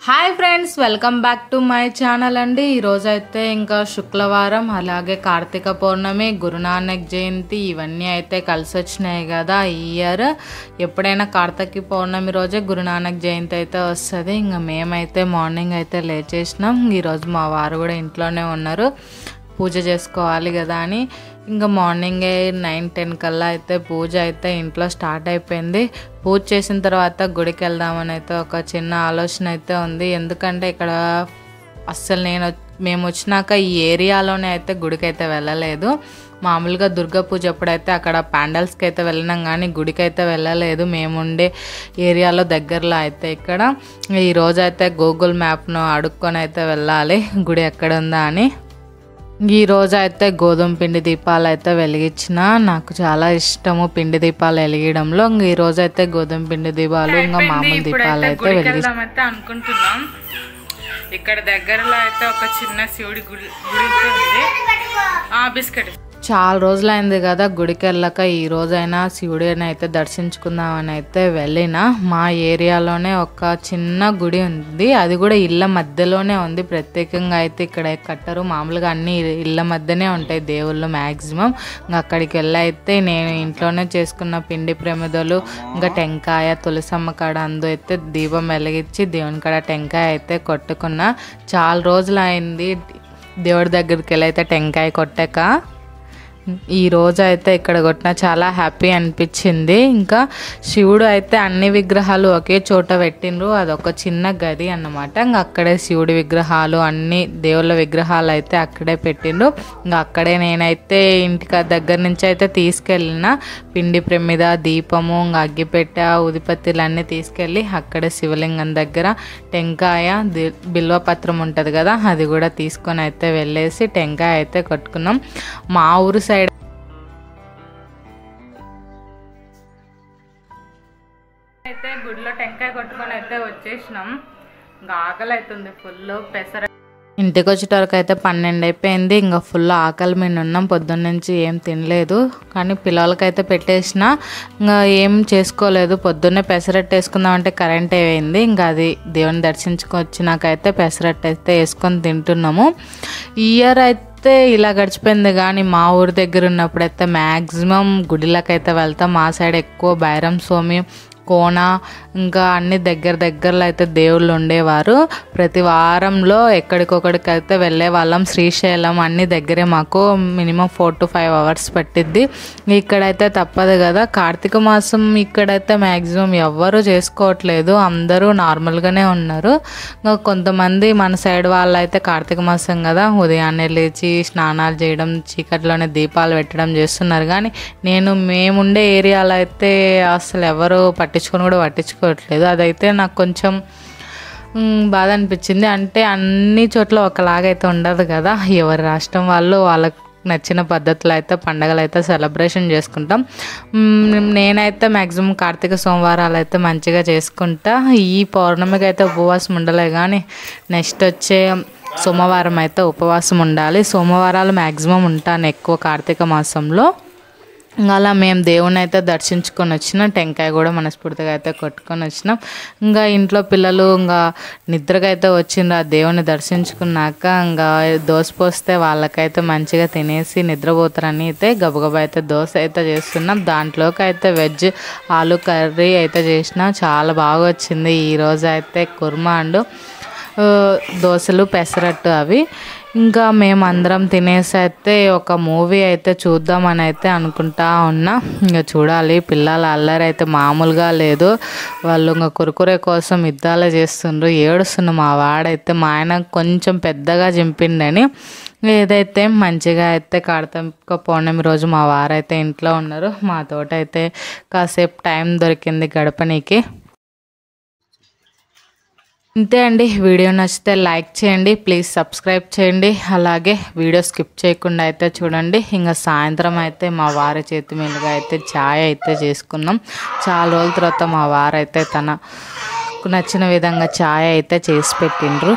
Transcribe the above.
Hi friends, welcome back to my channel అండి. ఈరోజు అయితే ఇంకా శుక్రవారం, అలాగే కార్తీక పౌర్ణమి, గురునానక్ జయంతి ఇవన్నీ అయితే కలిసి వచ్చినాయి కదా. ఈ ఇయర్ ఎప్పుడైనా కార్తీక పౌర్ణమి రోజే గురునానక్ జయంతి అయితే వస్తుంది. ఇంకా మేమైతే మార్నింగ్ అయితే లేచేసినాం. ఈరోజు మా వారు కూడా ఇంట్లోనే ఉన్నారు, పూజ చేసుకోవాలి కదా అని. ఇంకా మార్నింగే 9-10 కల్లా అయితే పూజ అయితే ఇంట్లో స్టార్ట్ అయిపోయింది. పూజ చేసిన తర్వాత గుడికి వెళ్దామని అయితే ఒక చిన్న ఆలోచన అయితే ఉంది. ఎందుకంటే ఇక్కడ అస్సలు మేము వచ్చినాక ఈ ఏరియాలోనే అయితే గుడికి అయితే వెళ్ళలేదు. మామూలుగా దుర్గా పూజ ఎప్పుడైతే అక్కడ ప్యాండల్స్కి అయితే వెళ్ళినాం, కానీ గుడికి అయితే వెళ్ళలేదు. మేముండే ఏరియాలో దగ్గరలో అయితే ఇక్కడ ఈరోజు అయితే గూగుల్ మ్యాప్ను అడుక్కొని అయితే వెళ్ళాలి గుడి ఎక్కడ ఉందా అని. ఈరోజు అయితే గోధుమ పిండి దీపాలు అయితే వెలిగించిన. నాకు చాలా ఇష్టము పిండి దీపాలు వెలిగడంలో. ఈరోజు అయితే గోధుమ పిండి దీపాలు, ఇంకా మామూలు దీపాలు అయితే వెలిగిస్తామైతే అనుకుంటున్నాం. ఇక్కడ దగ్గరలో అయితే ఒక చిన్న శివుడి గుడి ఉంది. బిస్కెట్ చాలా రోజులైంది కదా గుడికి వెళ్ళక, ఈ రోజైనా శివుడిని అయితే దర్శించుకుందామని అయితే వెళ్ళిన. మా ఏరియాలోనే ఒక చిన్న గుడి ఉంది, అది కూడా ఇళ్ళ మధ్యలోనే ఉంది. ప్రత్యేకంగా అయితే ఇక్కడ కట్టరు, మామూలుగా అన్ని ఇళ్ళ మధ్యనే ఉంటాయి దేవుళ్ళు మ్యాక్సిమం. ఇంకా అక్కడికి వెళ్ళి అయితే నేను ఇంట్లోనే చేసుకున్న పిండి ప్రమిదలు, ఇంకా టెంకాయ, తులసమ్మ కాడ అందు అయితే దీపం వెలిగించి దేవుని కాడ టెంకాయ అయితే కొట్టుకున్నా. చాలా రోజులు అయింది దేవుడి దగ్గరికి వెళ్ళి అయితే టెంకాయ కొట్టాక. ఈ రోజు అయితే ఇక్కడ కొట్టిన చాలా హ్యాపీ అనిపించింది. ఇంకా శివుడు అయితే అన్ని విగ్రహాలు ఒకే చోట పెట్టిండ్రు, అదొక చిన్న గది అన్నమాట. ఇంకా అక్కడే శివుడి విగ్రహాలు, అన్ని దేవుళ్ళ విగ్రహాలు అయితే అక్కడే పెట్టిండ్రు. ఇంకా అక్కడే నేనైతే ఇంటికి దగ్గర నుంచి అయితే తీసుకెళ్ళిన పిండి ప్రమిద, దీపము, ఇంకా అగ్గిపెట్టె, ఉదిపత్తులు అన్నీ తీసుకెళ్ళి అక్కడే శివలింగం దగ్గర టెంకాయ, బిల్వపత్రం ఉంటుంది కదా, అది కూడా తీసుకొని అయితే వెళ్ళేసి టెంకాయ అయితే కొట్టుకున్నాం. మా ఊరు సైడ్ అయితే గుడిలో టెంకాయ కొట్టుకొని అయితే వచ్చేసినాం. ఇంకా ఆకలి అవుతుంది ఫుల్. ఇంటికి వచ్చేటవరకు అయితే 12 అయిపోయింది. ఇంకా ఫుల్ ఆకలి మీద ఉన్నాం. పొద్దున్న నుంచి ఏం తినలేదు, కానీ పిల్లలకైతే పెట్టేసిన. ఇంకా ఏం చేసుకోలేదు. పొద్దున్నే పెసరట్టు వేసుకుందామంటే కరెంట్ అయింది. ఇంకా అది దేవుని దర్శించుకొచ్చినాకైతే పెసరట్టు అయితే వేసుకొని తింటున్నాము. ఈ ఇయర్ అయితే ఇలా గడిచిపోయింది, కానీ మా ఊరి దగ్గర ఉన్నప్పుడైతే మ్యాక్సిమం గుడిలకైతే వెళ్తాం. మా సైడ్ ఎక్కువ బైరం స్వామి, కోన, ఇంకా అన్ని దగ్గరలో అయితే దేవుళ్ళు ఉండేవారు. ప్రతి వారంలో ఎక్కడికొక్కడికి అయితే వెళ్ళే వాళ్ళం. శ్రీశైలం అన్ని దగ్గరే, మాకు మినిమం 4 to 5 hours పట్టిద్ది. ఇక్కడైతే తప్పదు కదా. కార్తీక మాసం ఇక్కడైతే మ్యాక్సిమం ఎవ్వరూ చేసుకోవట్లేదు, అందరూ నార్మల్గానే ఉన్నారు. ఇంకా కొంతమంది మన సైడ్ వాళ్ళు అయితే కార్తీక మాసం కదా ఉదయాన్నే లేచి స్నానాలు చేయడం, చీకట్లోనే దీపాలు పెట్టడం చేస్తున్నారు. కానీ మేముండే ఏరియాలో అయితే అసలు ఎవరు పట్టించుకోవట్లేదు. అదైతే నాకు కొంచెం బాధ అనిపించింది. అంటే అన్ని చోట్ల ఒకలాగైతే ఉండదు కదా, ఎవరి రాష్ట్రం వాళ్ళు వాళ్ళకి నచ్చిన పద్ధతులు అయితే పండగలు అయితే సెలబ్రేషన్ చేసుకుంటాం. నేనైతే మ్యాక్సిమం కార్తీక సోమవారాలు అయితే మంచిగా చేసుకుంటా. ఈ పౌర్ణమికి అయితే ఉపవాసం ఉండలే, కానీ నెక్స్ట్ వచ్చే సోమవారం అయితే ఉపవాసం ఉండాలి. సోమవారాలు మ్యాక్సిమం ఉంటాను ఎక్కువ కార్తీక మాసంలో. అలా మేము దేవుని అయితే దర్శించుకొని వచ్చినాం. టెంకాయ కూడా మనస్ఫూర్తిగా అయితే కొట్టుకొని వచ్చినాం. ఇంకా ఇంట్లో పిల్లలు ఇంకా నిద్రగా అయితే వచ్చిండ్రు. ఆ దేవుని దర్శించుకున్నాక ఇంకా దోశ పోస్తే వాళ్ళకైతే మంచిగా తినేసి నిద్రపోతారని అయితే గబగబా అయితే దోశ అయితే చేస్తున్నాం. దాంట్లోకి అయితే వెజ్ ఆలు కర్రీ అయితే చేసిన, చాలా బాగా వచ్చింది. ఈరోజు అయితే కుర్మా అండ్ దోశలు, పెసరట్టు అవి. ఇంకా మేమందరం తినేసి అయితే ఒక మూవీ అయితే చూద్దామని అయితే అనుకుంటా ఉన్నా. ఇంకా చూడాలి. పిల్లల అల్లరి అయితే మామూలుగా లేదు. వాళ్ళు ఇంకా కురుకురే కోసం యుద్ధాలు చేస్తుండ్రు, ఏడుస్తుండ్రు. మా వాడైతే మా ఆయన కొంచెం పెద్దగా చింపిండని. ఏదైతే మంచిగా అయితే కార్తీక పౌర్ణమి రోజు మా వారైతే ఇంట్లో ఉన్నారు. మా తోట అయితే కాసేపు టైం దొరికింది గడపనీకి. ఇంతే అండి. వీడియో నచ్చితే లైక్ చేయండి, ప్లీజ్ సబ్స్క్రైబ్ చేయండి. అలాగే వీడియో స్కిప్ చేయకుండా అయితే చూడండి. ఇంకా సాయంత్రం అయితే మా వారి చేతి మీదుగా అయితే ఛాయ్ అయితే చేసుకున్నాం. చాలా రోజుల తర్వాత మా వారైతే తనకు నచ్చిన విధంగా ఛాయ్ అయితే చేసి పెట్టిండ్రు.